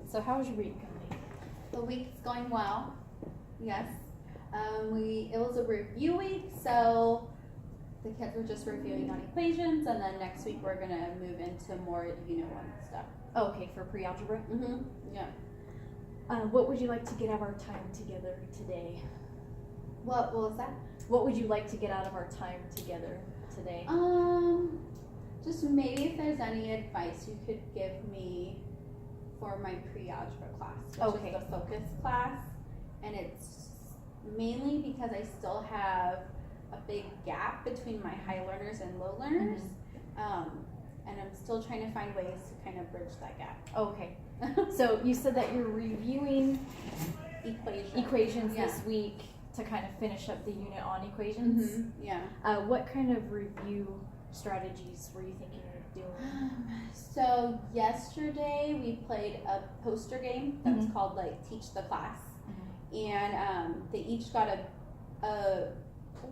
So how's your week going? The week's going well. Yes. It was a review week, so the kids were just reviewing on equations, and then next week we're gonna move into more Unit 1 stuff. Okay, for pre-algebra? Mm-hmm. Yeah. What would you like to get out of our time together today? What was that? What would you like to get out of our time together today? Just maybe if there's any advice you could give me for my pre-algebra class, which is the focus class, and it's mainly because I still have a big gap between my high learners and low learners, and I'm still trying to find ways to kind of bridge that gap. Okay. So you said that you're reviewing equations this week to kind of finish up the unit on equations. Mm-hmm. Yeah. What kind of review strategies were you thinking of doing? So yesterday we played a poster game that's called like Teach the Class, and they each got a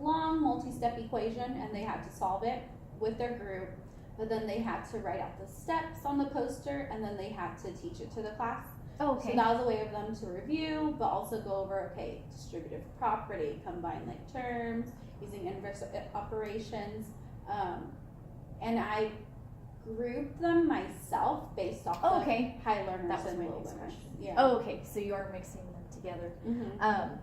long multi-step equation, and they had to solve it with their group. But then they had to write out the steps on the poster, and then they had to teach it to the class. Oh, okay. So that was a way of them to review, but also go over, okay, distributive property, combine like terms, using inverse operations. And I grouped them myself based off of high learners and low learners. Yeah. Oh, okay. So you are mixing them together. Mm-hmm.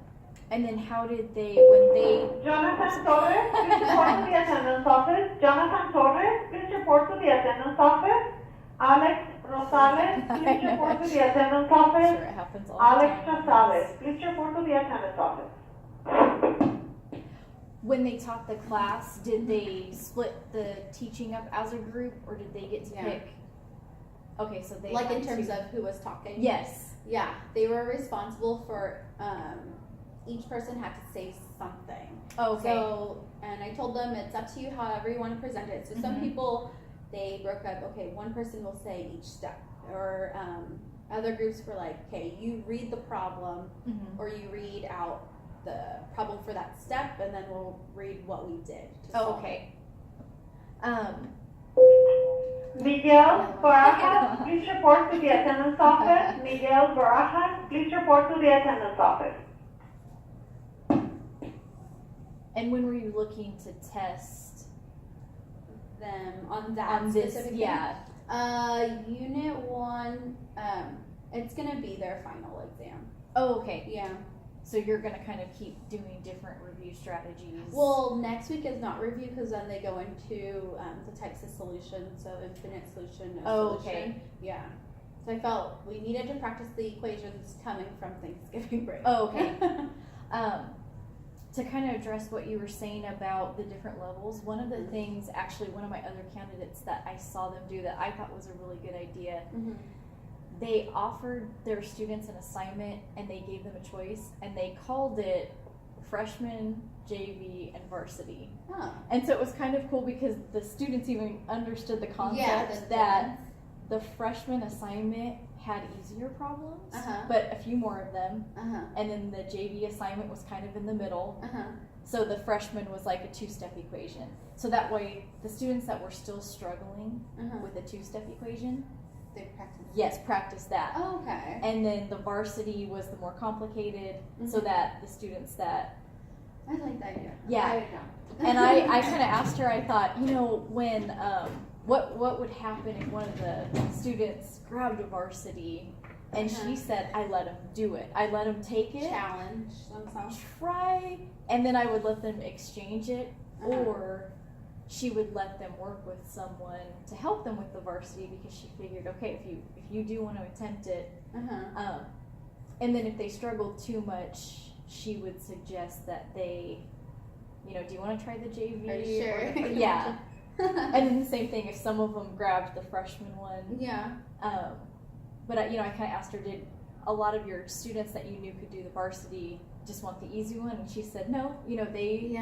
And then how did they, when they... Jonathan Torres, please report to the attendance office. Jonathan Torres, please report to the attendance office. Alex Rosales, please report to the attendance office. Sure, it happens all Alex the time. Rosales, please report to the attendance office. When they taught the class, did they split the teaching up as a group, or did they get to pick? Okay, so they like had in terms of who was talking? Yes. Yeah, they were responsible for, each person had to say something. Oh, okay. So, and I told them it's up to you however you want to present it. So some people, they broke up, okay, one person will say each step. Or other groups were like, okay, you read the problem, or you read out the problem for that step, and then we'll read what we did to solve it. Miguel Barajas, please report to the attendance office. Miguel Barajas, please report to the attendance office. And when were you looking to test them on that on this? specific Yeah. Unit 1, it's gonna be their final exam. Oh, okay. Yeah. So you're gonna kind of keep doing different review strategies. Well, next week is not review because then they go into the types of solutions, so infinite solution, no solution. Okay. Yeah. So I felt we needed to practice the equations coming from Thanksgiving break. Oh, okay. To kind of address what you were saying about the different levels, one of the things, actually one of my other candidates that I saw them do that I thought was a really good idea, they offered their students an assignment and they gave them a choice, and they called it freshman, JV, and varsity. Oh. And so it was kind of cool because the students even understood the concept that the freshman assignment had easier problems, but a few more of them, and then the JV assignment was kind of in the middle. So the freshman was like a 2-step equation. So that way, the students that were still struggling with the 2-step equation, they practiced. Yes, practice that. Oh, okay. And then the varsity was the more complicated, so that the students that. I like that idea. Yeah. And I kind of asked her. I thought, when what would happen if one of the students grabbed a varsity, and she said, I let them do it. I let them take it, challenge themselves, try, and then I would let them exchange it, or she would let them work with someone to help them with the varsity, because she figured, okay, if you do want to attempt it, and then if they struggled too much, she would suggest that they, do you want to try the JV? Are you sure? Yeah. And then the same thing if some of them grabbed the freshman one. Yeah. But I kind of asked her, did a lot of your students that you knew could do the varsity just want the easy one? And she said, no, they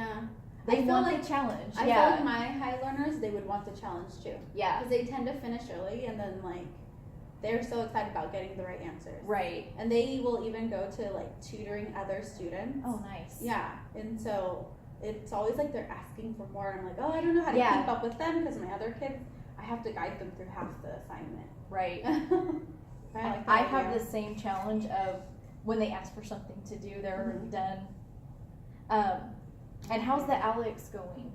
want the challenge. I feel like my high learners, they would want the challenge too. Yeah. Because they tend to finish early, and then they're so excited about getting the right answers. Right. And they will even go to tutoring other students. Oh, nice. Yeah. And so it's always they're asking for more. I'm like, oh, I don't know how to keep up with them because my other kids, I have to guide them through half the assignment. Right. I have the same challenge of when they ask for something to do, they're already done. And how's the Alex going?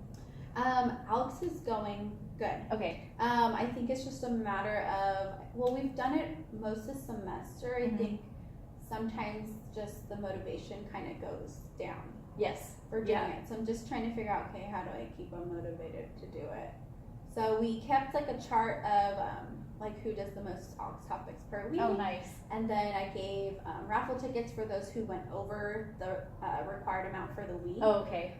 Alex is going good. Okay. I think it's just a matter of, well, we've done it most of the semester. I think sometimes just the motivation kind of goes down. Yes. For doing it. So I'm just trying to figure out, okay, how do I keep them motivated to do it? So we kept like a chart of like who does the most ALKS topics per week. Oh, nice. And then I gave raffle tickets for those who went over the required amount for the week. Oh, okay.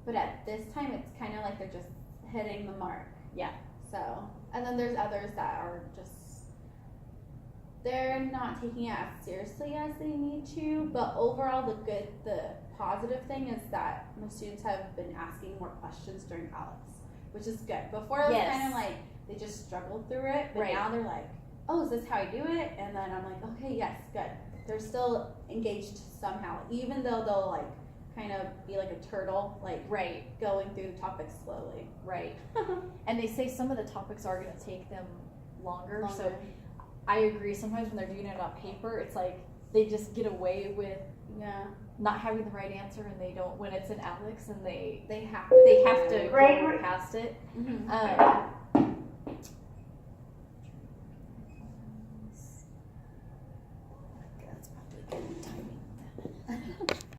But at this time, it's kind of like they're just hitting the mark. Yeah. So, and then there's others that are just, they're not taking it as seriously as they need to. But overall, the positive thing is that my students have been asking more questions during ALEX, which is good. Before it was kind of like they just struggled through it, but now they're like, oh, is this how I do it? And then I'm like, okay, yes, good. They're still engaged somehow, even though they'll like kind of be like a turtle, like going through the topics slowly. Right. And they say some of the topics are going to take them longer. So I agree. Sometimes when they're doing it on paper, it's like they just get away with not having the right answer, and they don't when it's in ALEX, and they have to go past it.